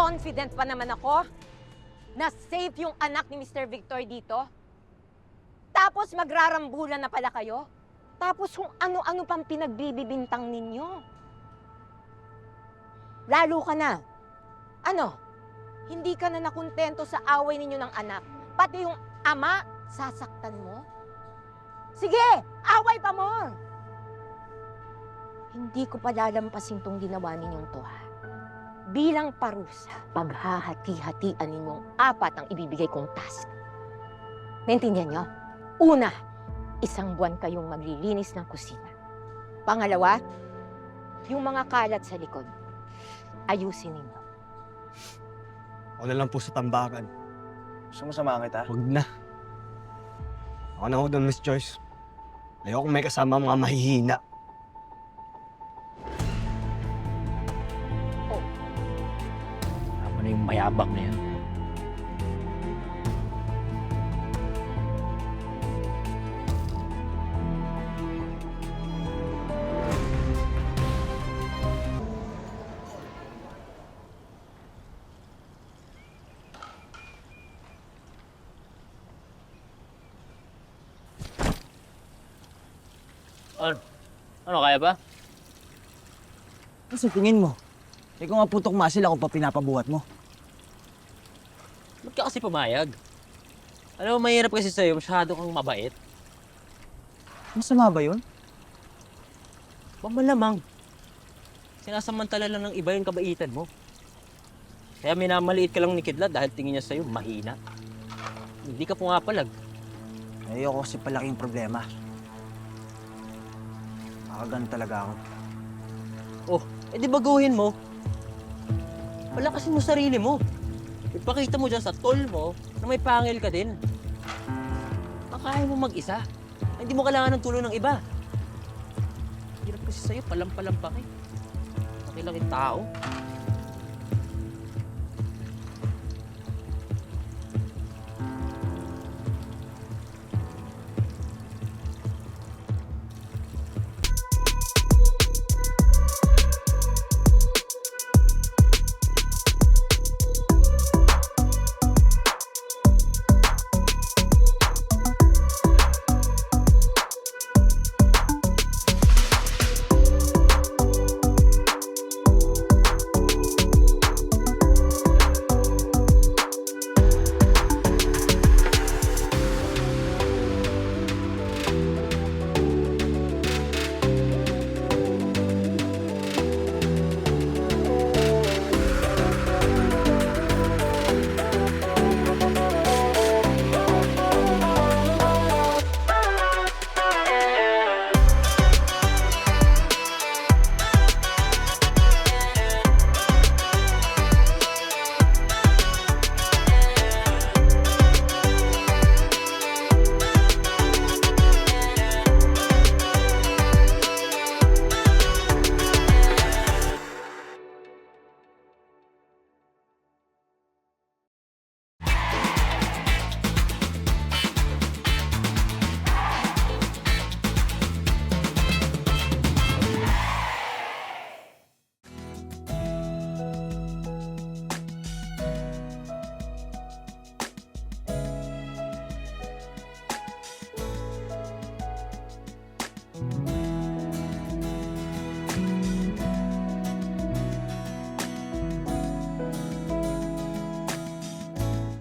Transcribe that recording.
confident pa naman ako na safe yung anak ni Mr. Victor dito. Tapos magrarambulan na pala kayo. Tapos kung ano-ano pang pinagbibibintang ninyo. Lalo ka na. Ano? Hindi ka na nakontento sa away ninyo ng anak. Pati yung ama, sasaktan mo? Sige, away pa more! Hindi ko palalampasin tong ginawa ninyong to, ha? Bilang parusa, paghahati-hatian ninyong apat ang ibibigay kong task. Naintindihan nyo? Una, 1 buwan kayong maglilinis ng kusina. Pangalawa, yung mga kalat sa likod, ayusin ninyo. Ako na lang po sa tambakan. Gusto mo samahan kita? Huwag na. Ako na ho doon, Miss Joyce. Ayoko may kasama mga mahihina. Ano na yung mayabang na yan? Ano, kaya ba? Ano sa tingin mo? Ikaw nga putok masil, ako pa pinapabuhat mo. Ba't ka kasi pumayag? Alam mo, mahirap kasi sa'yo, masyado kang mabait. Masama ba yun? Malamang. Sinasamantala lang ng iba yung kabaitan mo. Kaya minamaliit ka lang ni Kidlat dahil tingin niya sa'yo mahina. Hindi ka pumapalag. Ayoko kasi palaking problema. Makagano talaga ako. Oh, edi baguhin mo. Palakasin mo sarili mo. Ipakita mo dyan sa tol mo na may pangil ka din. Makaya mo mag-isa. Hindi mo kailangan ng tulong ng iba. Hirap kasi sa'yo, palampa-lampa ka eh. Pakilangin tao.